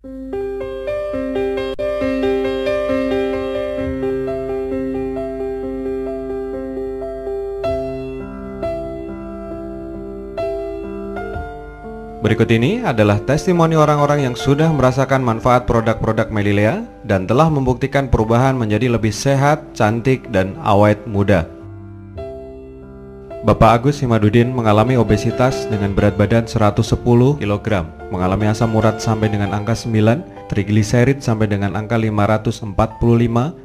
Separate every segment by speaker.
Speaker 1: Berikut ini adalah testimoni orang-orang yang sudah merasakan manfaat produk-produk Melilea dan telah membuktikan perubahan menjadi lebih sehat, cantik, dan awet muda. Bapak Agus Himaduddin mengalami obesitas dengan berat badan 110 kg, mengalami asam urat sampai dengan angka 9, trigliserid sampai dengan angka 545,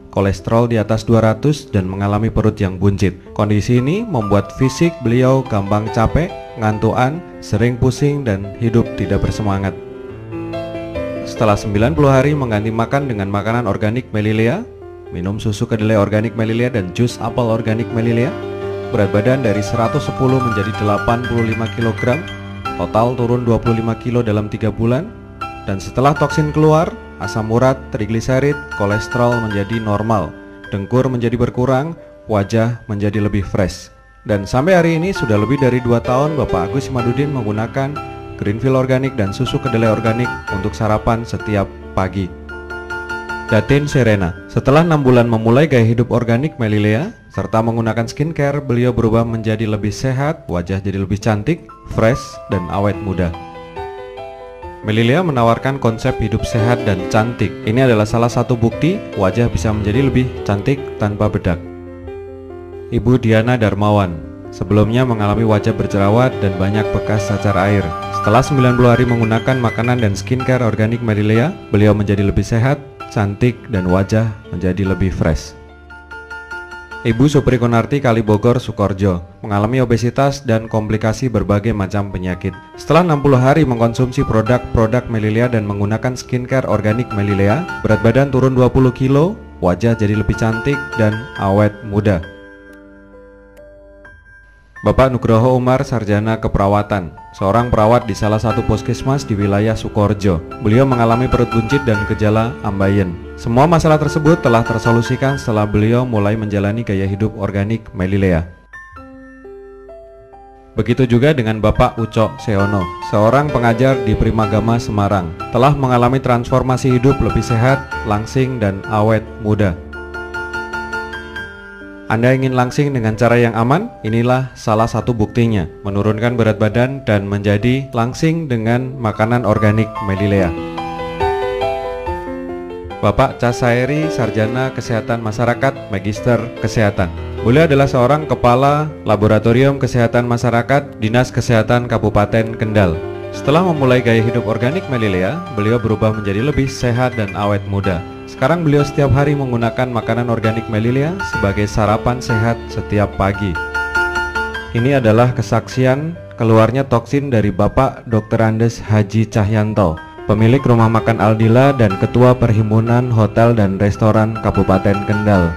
Speaker 1: kolesterol di atas 200, dan mengalami perut yang buncit. Kondisi ini membuat fisik beliau gampang capek, ngantuan, sering pusing, dan hidup tidak bersemangat. Setelah 90 hari mengganti makan dengan makanan organik Melilea, minum susu kedelai organik Melilea dan jus apel organik Melilea, berat badan dari 110 menjadi 85 kg, total turun 25 kg dalam 3 bulan, dan setelah toksin keluar, asam urat, trigliserid, kolesterol menjadi normal, dengkur menjadi berkurang, wajah menjadi lebih fresh. Dan sampai hari ini sudah lebih dari 2 tahun Bapak Agus Himaduddin menggunakan Greenfield organik dan susu kedelai organik untuk sarapan setiap pagi. Datin Serena, setelah 6 bulan memulai gaya hidup organik Melilea serta menggunakan skincare, beliau berubah menjadi lebih sehat, wajah jadi lebih cantik, fresh, dan awet muda. Melilea menawarkan konsep hidup sehat dan cantik. Ini adalah salah satu bukti wajah bisa menjadi lebih cantik tanpa bedak. Ibu Diana Darmawan, sebelumnya mengalami wajah berjerawat dan banyak bekas cacar air. Setelah 90 hari menggunakan makanan dan skincare organik Melilea, beliau menjadi lebih sehat, cantik, dan wajah menjadi lebih fresh. Ibu Supri Kunarti Kalibogor Sukorjo mengalami obesitas dan komplikasi berbagai macam penyakit. Setelah 60 hari mengkonsumsi produk-produk Melilea dan menggunakan skincare organik Melilea, berat badan turun 20 kg, wajah jadi lebih cantik dan awet muda. Bapak Nugroho Umar Sarjana Keperawatan, seorang perawat di salah satu puskesmas di wilayah Sukoharjo. Beliau mengalami perut buncit dan gejala ambeien. Semua masalah tersebut telah tersolusikan setelah beliau mulai menjalani gaya hidup organik Melilea. Begitu juga dengan Bapak Ucok Seono, seorang pengajar di Primagama Semarang, telah mengalami transformasi hidup lebih sehat, langsing, dan awet muda. Anda ingin langsing dengan cara yang aman? Inilah salah satu buktinya, menurunkan berat badan dan menjadi langsing dengan makanan organik Melilea. Bapak Casairi Sarjana Kesehatan Masyarakat, Magister Kesehatan. Beliau adalah seorang kepala Laboratorium Kesehatan Masyarakat Dinas Kesehatan Kabupaten Kendal. Setelah memulai gaya hidup organik Melilea, beliau berubah menjadi lebih sehat dan awet muda. Sekarang beliau setiap hari menggunakan makanan organik Melilea sebagai sarapan sehat setiap pagi. Ini adalah kesaksian keluarnya toksin dari Bapak Dr. Andes Haji Cahyanto, pemilik rumah makan Aldila dan ketua Perhimpunan Hotel dan Restoran Kabupaten Kendal.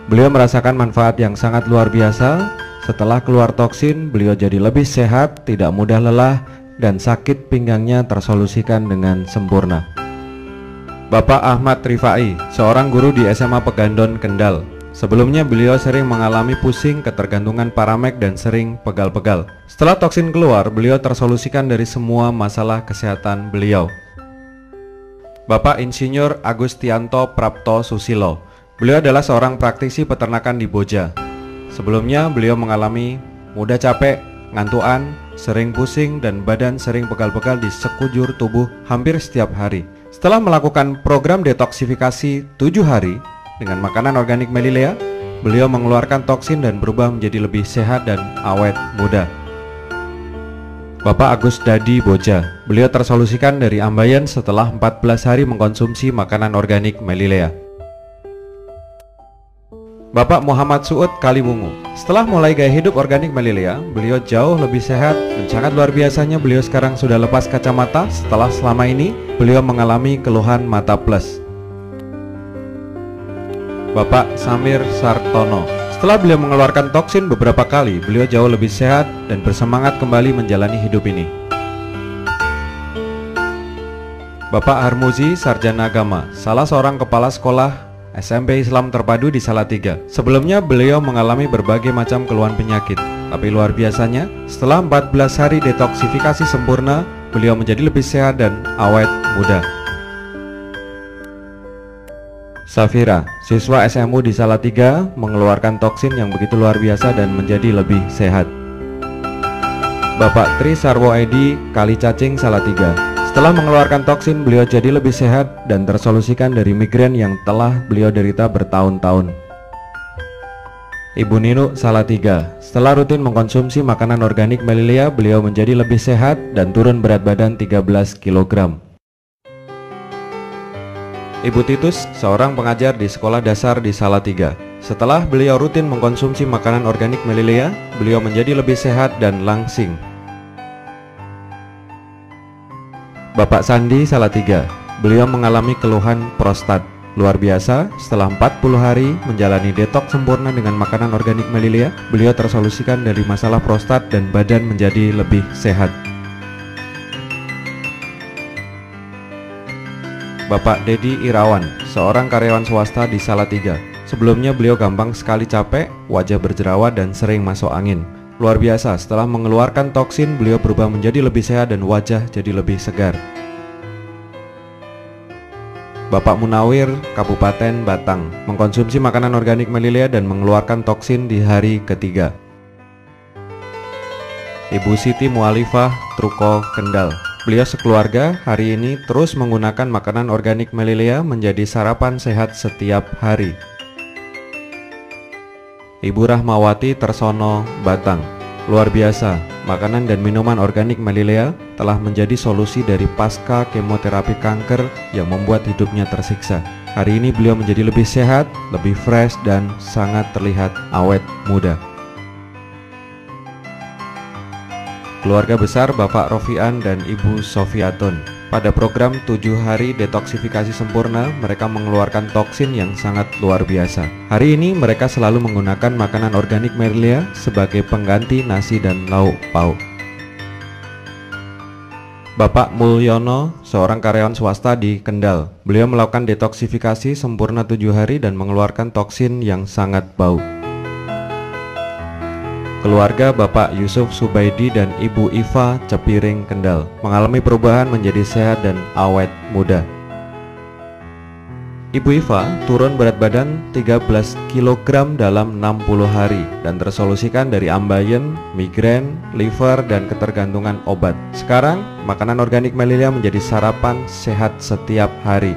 Speaker 1: Beliau merasakan manfaat yang sangat luar biasa. Setelah keluar toksin, beliau jadi lebih sehat, tidak mudah lelah, dan sakit pinggangnya tersolusikan dengan sempurna. Bapak Ahmad Rifai, seorang guru di SMA Pegandon Kendal. Sebelumnya beliau sering mengalami pusing, ketergantungan paramek, dan sering pegal-pegal. Setelah toksin keluar, beliau tersolusikan dari semua masalah kesehatan beliau. Bapak Insinyur Agustianto Prapto Susilo. Beliau adalah seorang praktisi peternakan di Boja. Sebelumnya beliau mengalami mudah capek, ngantuan, sering pusing, dan badan sering pegal-pegal di sekujur tubuh hampir setiap hari. Setelah melakukan program detoksifikasi 7 hari dengan makanan organik Melilea, beliau mengeluarkan toksin dan berubah menjadi lebih sehat dan awet muda. Bapak Agus Dadi Boja, beliau tersolusikan dari ambeien setelah 14 hari mengkonsumsi makanan organik Melilea. Bapak Muhammad Suud Kaliwungu, setelah mulai gaya hidup organik Melilea, beliau jauh lebih sehat dan sangat luar biasanya beliau sekarang sudah lepas kacamata setelah selama ini beliau mengalami keluhan mata plus. Bapak Samir Sartono, setelah beliau mengeluarkan toksin beberapa kali, beliau jauh lebih sehat dan bersemangat kembali menjalani hidup ini. Bapak Harmuzi Sarjana Agama, salah seorang kepala sekolah SMP Islam Terpadu di Salatiga. Sebelumnya beliau mengalami berbagai macam keluhan penyakit, tapi luar biasanya setelah 14 hari detoksifikasi sempurna, beliau menjadi lebih sehat dan awet muda. Safira, siswa SMU di Salatiga, mengeluarkan toksin yang begitu luar biasa dan menjadi lebih sehat. Bapak Tri Sarwo Edi, Kalicacing, Salatiga. Setelah mengeluarkan toksin, beliau jadi lebih sehat dan tersolusikan dari migrain yang telah beliau derita bertahun-tahun. Ibu Ninu, Salatiga. Setelah rutin mengkonsumsi makanan organik Melilia, beliau menjadi lebih sehat dan turun berat badan 13 kg. Ibu Titus, seorang pengajar di sekolah dasar di Salatiga. Setelah beliau rutin mengkonsumsi makanan organik Melilia, beliau menjadi lebih sehat dan langsing. Bapak Sandi, Salatiga. Beliau mengalami keluhan prostat. Luar biasa, setelah 40 hari menjalani detoks sempurna dengan makanan organik Melilia, beliau tersolusikan dari masalah prostat dan badan menjadi lebih sehat. Bapak Dedi Irawan, seorang karyawan swasta di Salatiga. Sebelumnya beliau gampang sekali capek, wajah berjerawat dan sering masuk angin. Luar biasa, setelah mengeluarkan toksin, beliau berubah menjadi lebih sehat dan wajah jadi lebih segar. Bapak Munawir, Kabupaten Batang, mengkonsumsi makanan organik Melilia dan mengeluarkan toksin di hari ketiga. Ibu Siti Mualifah, Truko, Kendal. Beliau sekeluarga hari ini terus menggunakan makanan organik Melilia menjadi sarapan sehat setiap hari. Ibu Rahmawati Tersono, Batang. Luar biasa, makanan dan minuman organik Melilia telah menjadi solusi dari pasca kemoterapi kanker yang membuat hidupnya tersiksa. Hari ini beliau menjadi lebih sehat, lebih fresh dan sangat terlihat awet muda. Keluarga besar Bapak Rofian dan Ibu Sofiatun. Pada program 7 hari detoksifikasi sempurna, mereka mengeluarkan toksin yang sangat luar biasa. Hari ini mereka selalu menggunakan makanan organik Melilia sebagai pengganti nasi dan lauk pauk. Bapak Mulyono, seorang karyawan swasta di Kendal. Beliau melakukan detoksifikasi sempurna 7 hari dan mengeluarkan toksin yang sangat bau. Keluarga Bapak Yusuf Subaidi dan Ibu Iva Cepiring, Kendal, mengalami perubahan menjadi sehat dan awet muda. Ibu Iva turun berat badan 13 kg dalam 60 hari dan tersolusikan dari ambeien, migrain, liver, dan ketergantungan obat. Sekarang, makanan organik Melilia menjadi sarapan sehat setiap hari.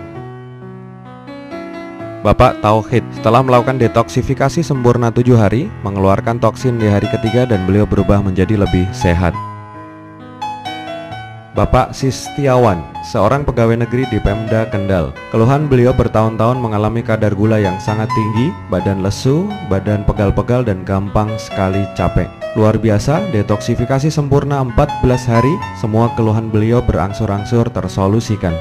Speaker 1: Bapak Tauhid, setelah melakukan detoksifikasi sempurna 7 hari, mengeluarkan toksin di hari ketiga dan beliau berubah menjadi lebih sehat. Bapak Sistiawan, seorang pegawai negeri di Pemda Kendal. Keluhan beliau bertahun-tahun mengalami kadar gula yang sangat tinggi, badan lesu, badan pegal-pegal dan gampang sekali capek. Luar biasa, detoksifikasi sempurna 14 hari, semua keluhan beliau berangsur-angsur tersolusikan.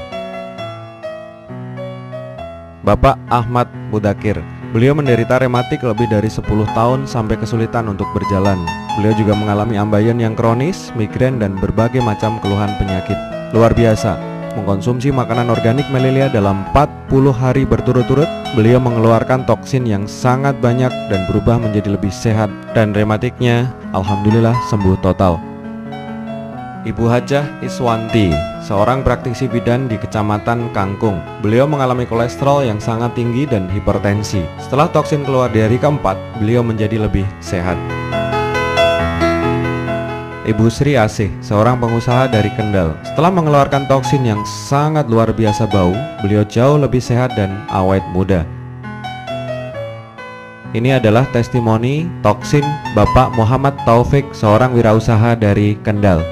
Speaker 1: Bapak Ahmad Mudakir, beliau menderita rematik lebih dari 10 tahun sampai kesulitan untuk berjalan. Beliau juga mengalami ambeien yang kronis, migrain, dan berbagai macam keluhan penyakit. Luar biasa, mengkonsumsi makanan organik Melilia dalam 40 hari berturut-turut, beliau mengeluarkan toksin yang sangat banyak dan berubah menjadi lebih sehat, dan rematiknya alhamdulillah sembuh total. Ibu Hajah Iswanti, seorang praktisi bidan di Kecamatan Kangkung. Beliau mengalami kolesterol yang sangat tinggi dan hipertensi. Setelah toksin keluar di hari keempat, beliau menjadi lebih sehat. Ibu Sri Asih, seorang pengusaha dari Kendal. Setelah mengeluarkan toksin yang sangat luar biasa bau, beliau jauh lebih sehat dan awet muda. Ini adalah testimoni toksin Bapak Muhammad Taufik, seorang wirausaha dari Kendal.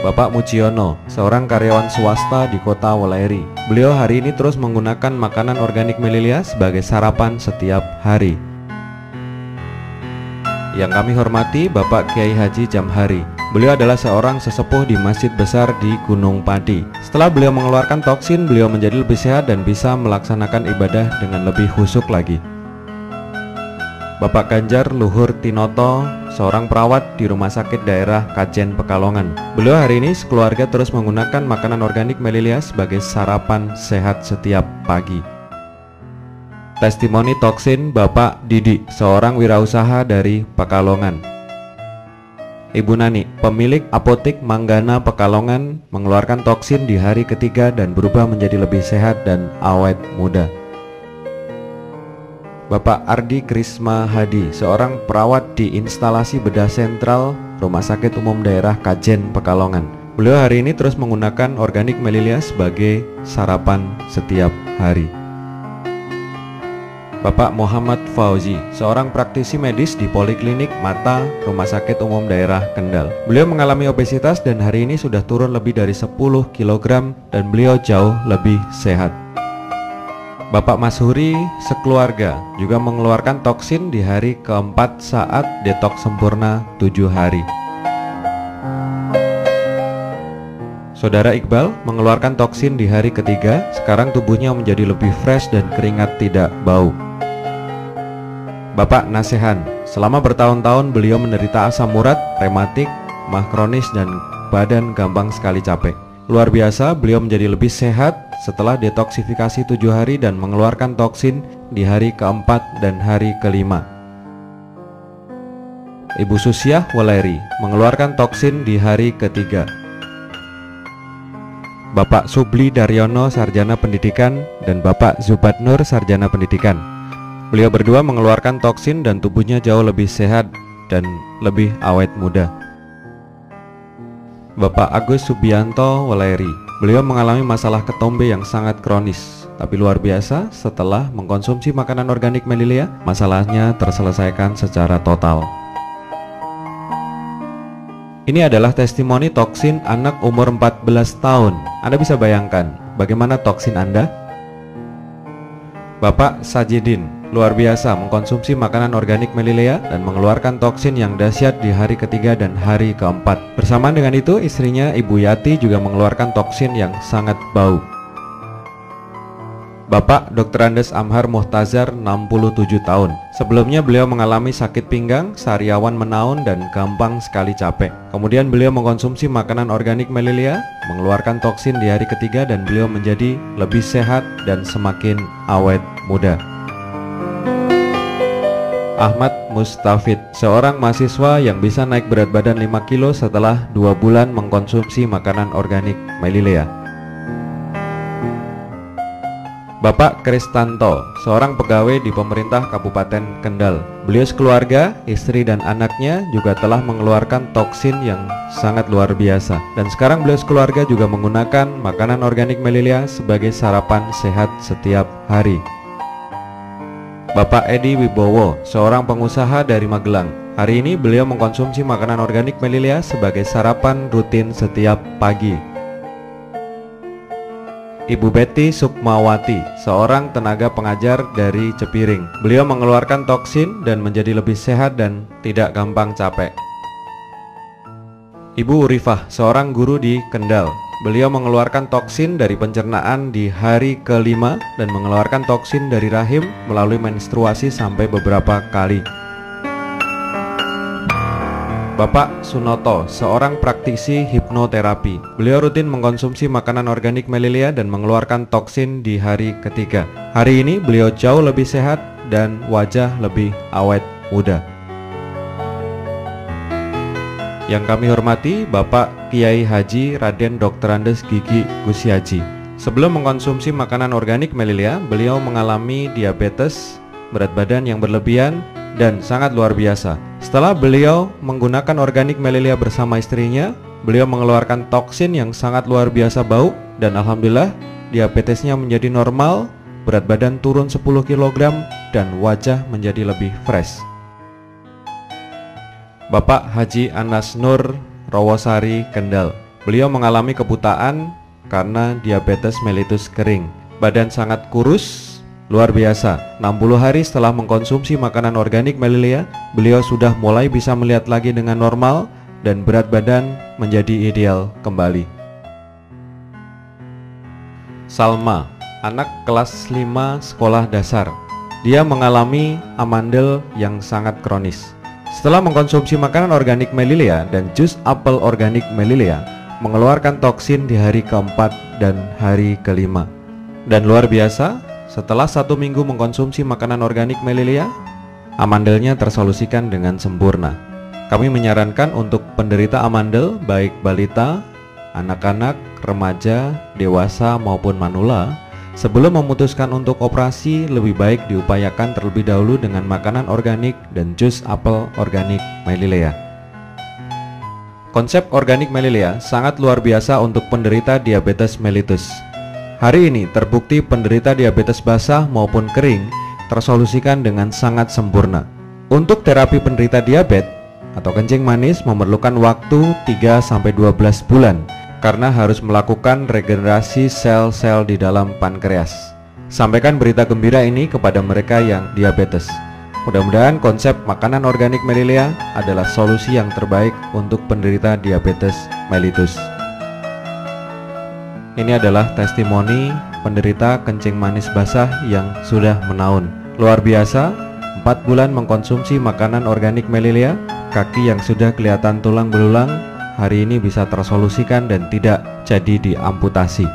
Speaker 1: Bapak Mujiono, seorang karyawan swasta di kota Weleri. Beliau hari ini terus menggunakan makanan organik Melilia sebagai sarapan setiap hari. Yang kami hormati Bapak Kiai Haji Jamhari. Beliau adalah seorang sesepuh di masjid besar di Gunung Padi. Setelah beliau mengeluarkan toksin, beliau menjadi lebih sehat dan bisa melaksanakan ibadah dengan lebih khusyuk lagi. Bapak Ganjar Luhur Tinoto, seorang perawat di Rumah Sakit Daerah Kajen Pekalongan. Beliau hari ini sekeluarga terus menggunakan makanan organik Melilia sebagai sarapan sehat setiap pagi. Testimoni toksin Bapak Didi, seorang wirausaha dari Pekalongan. Ibu Nani, pemilik apotek Manggana Pekalongan, mengeluarkan toksin di hari ketiga dan berubah menjadi lebih sehat dan awet muda. Bapak Ardi Krisma Hadi, seorang perawat di instalasi bedah sentral Rumah Sakit Umum Daerah Kajen Pekalongan. Beliau hari ini terus menggunakan organik melilia sebagai sarapan setiap hari. Bapak Muhammad Fauzi, seorang praktisi medis di Poliklinik Mata Rumah Sakit Umum Daerah Kendal. Beliau mengalami obesitas dan hari ini sudah turun lebih dari 10 kg dan beliau jauh lebih sehat. Bapak Mashuri sekeluarga juga mengeluarkan toksin di hari keempat saat detoks sempurna 7 hari. Saudara Iqbal mengeluarkan toksin di hari ketiga, sekarang tubuhnya menjadi lebih fresh dan keringat tidak bau. Bapak Nasehan, selama bertahun-tahun beliau menderita asam urat, rematik, mah kronis dan badan gampang sekali capek. Luar biasa, beliau menjadi lebih sehat setelah detoksifikasi 7 hari dan mengeluarkan toksin di hari keempat dan hari kelima. Ibu Susiah Waleri mengeluarkan toksin di hari ketiga. Bapak Subli Daryono Sarjana Pendidikan dan Bapak Zubat Nur Sarjana Pendidikan. Beliau berdua mengeluarkan toksin dan tubuhnya jauh lebih sehat dan lebih awet muda. Bapak Agus Subianto Waleri, beliau mengalami masalah ketombe yang sangat kronis, tapi luar biasa setelah mengkonsumsi makanan organik melilia, masalahnya terselesaikan secara total. Ini adalah testimoni toksin anak umur 14 tahun. Anda bisa bayangkan bagaimana toksin Anda? Bapak Sajidin, luar biasa mengkonsumsi makanan organik melilia dan mengeluarkan toksin yang dahsyat di hari ketiga dan hari keempat. Bersamaan dengan itu, istrinya Ibu Yati juga mengeluarkan toksin yang sangat bau. Bapak Dr. Andes Amhar Muhtazar, 67 tahun. Sebelumnya beliau mengalami sakit pinggang, sariawan menaun dan gampang sekali capek. Kemudian beliau mengkonsumsi makanan organik melilia, mengeluarkan toksin di hari ketiga dan beliau menjadi lebih sehat dan semakin awet muda. Ahmad Mustafid, seorang mahasiswa yang bisa naik berat badan 5 kilo setelah 2 bulan mengkonsumsi makanan organik melilia. Bapak Kristanto, seorang pegawai di pemerintah Kabupaten Kendal. Beliau sekeluarga, istri dan anaknya juga telah mengeluarkan toksin yang sangat luar biasa. Dan sekarang beliau sekeluarga juga menggunakan makanan organik melilia sebagai sarapan sehat setiap hari. Bapak Edi Wibowo, seorang pengusaha dari Magelang. Hari ini beliau mengkonsumsi makanan organik melilia sebagai sarapan rutin setiap pagi. Ibu Betty Sukmawati, seorang tenaga pengajar dari Cepiring. Beliau mengeluarkan toksin dan menjadi lebih sehat dan tidak gampang capek. Ibu Urifah, seorang guru di Kendal. Beliau mengeluarkan toksin dari pencernaan di hari kelima dan mengeluarkan toksin dari rahim melalui menstruasi sampai beberapa kali. Bapak Sunoto, seorang praktisi hipnoterapi. Beliau rutin mengkonsumsi makanan organik melilia dan mengeluarkan toksin di hari ketiga. Hari ini beliau jauh lebih sehat dan wajah lebih awet muda. Yang kami hormati Bapak Kiai Haji Raden Dr. Andes Gigi Gusyaji. Sebelum mengkonsumsi makanan organik melilia, beliau mengalami diabetes, berat badan yang berlebihan, dan sangat luar biasa. Setelah beliau menggunakan organik melilia bersama istrinya, beliau mengeluarkan toksin yang sangat luar biasa bau, dan alhamdulillah diabetesnya menjadi normal, berat badan turun 10 kg, dan wajah menjadi lebih fresh. Bapak Haji Anas Nur Rawasari Kendal. Beliau mengalami kebutaan karena diabetes mellitus kering. Badan sangat kurus, luar biasa. 60 hari setelah mengkonsumsi makanan organik melilia, beliau sudah mulai bisa melihat lagi dengan normal dan berat badan menjadi ideal kembali. Salma, anak kelas 5 sekolah dasar. Dia mengalami amandel yang sangat kronis. Setelah mengkonsumsi makanan organik melilia dan jus apel organik melilia, mengeluarkan toksin di hari keempat dan hari kelima. Dan luar biasa, setelah 1 minggu mengkonsumsi makanan organik melilia, amandelnya tersolusikan dengan sempurna. Kami menyarankan untuk penderita amandel, baik balita, anak-anak, remaja, dewasa maupun manula, sebelum memutuskan untuk operasi, lebih baik diupayakan terlebih dahulu dengan makanan organik dan jus apel organik Melilea. Konsep organik Melilea sangat luar biasa untuk penderita diabetes mellitus. Hari ini terbukti penderita diabetes basah maupun kering tersolusikan dengan sangat sempurna. Untuk terapi penderita diabetes atau kencing manis memerlukan waktu 3-12 bulan karena harus melakukan regenerasi sel-sel di dalam pankreas. Sampaikan berita gembira ini kepada mereka yang diabetes. Mudah-mudahan konsep makanan organik Melilea adalah solusi yang terbaik untuk penderita diabetes mellitus. Ini adalah testimoni penderita kencing manis basah yang sudah menaun. Luar biasa, 4 bulan mengkonsumsi makanan organik Melilea, kaki yang sudah kelihatan tulang belulang hari ini bisa tersolusikan dan tidak jadi diamputasi.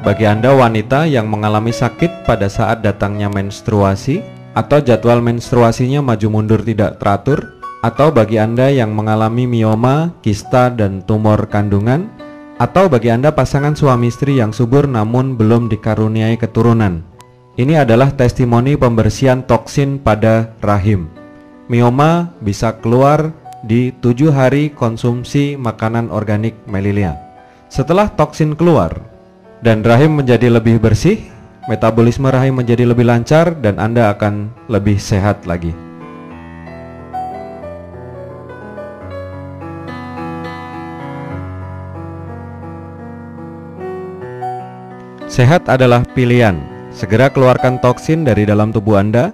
Speaker 1: Bagi Anda wanita yang mengalami sakit pada saat datangnya menstruasi atau jadwal menstruasinya maju mundur tidak teratur, atau bagi Anda yang mengalami mioma, kista, dan tumor kandungan, atau bagi Anda pasangan suami istri yang subur namun belum dikaruniai keturunan, ini adalah testimoni pembersihan toksin pada rahim. Mioma bisa keluar di 7 hari konsumsi makanan organik Melilea. Setelah toksin keluar dan rahim menjadi lebih bersih, metabolisme rahim menjadi lebih lancar dan Anda akan lebih sehat lagi. Sehat adalah pilihan. Segera keluarkan toksin dari dalam tubuh Anda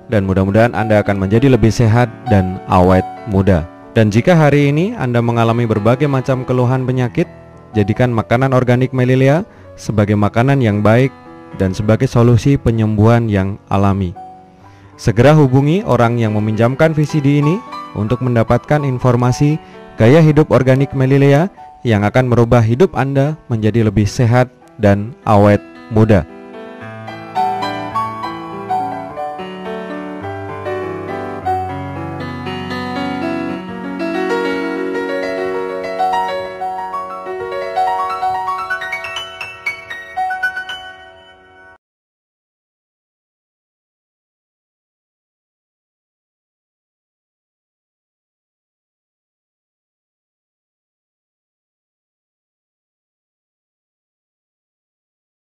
Speaker 1: dan mudah-mudahan Anda akan menjadi lebih sehat dan awet muda. Dan jika hari ini Anda mengalami berbagai macam keluhan penyakit, jadikan makanan organik Melilea sebagai makanan yang baik dan sebagai solusi penyembuhan yang alami. Segera hubungi orang yang meminjamkan VCD ini untuk mendapatkan informasi gaya hidup organik Melilea yang akan merubah hidup Anda menjadi lebih sehat dan awet muda.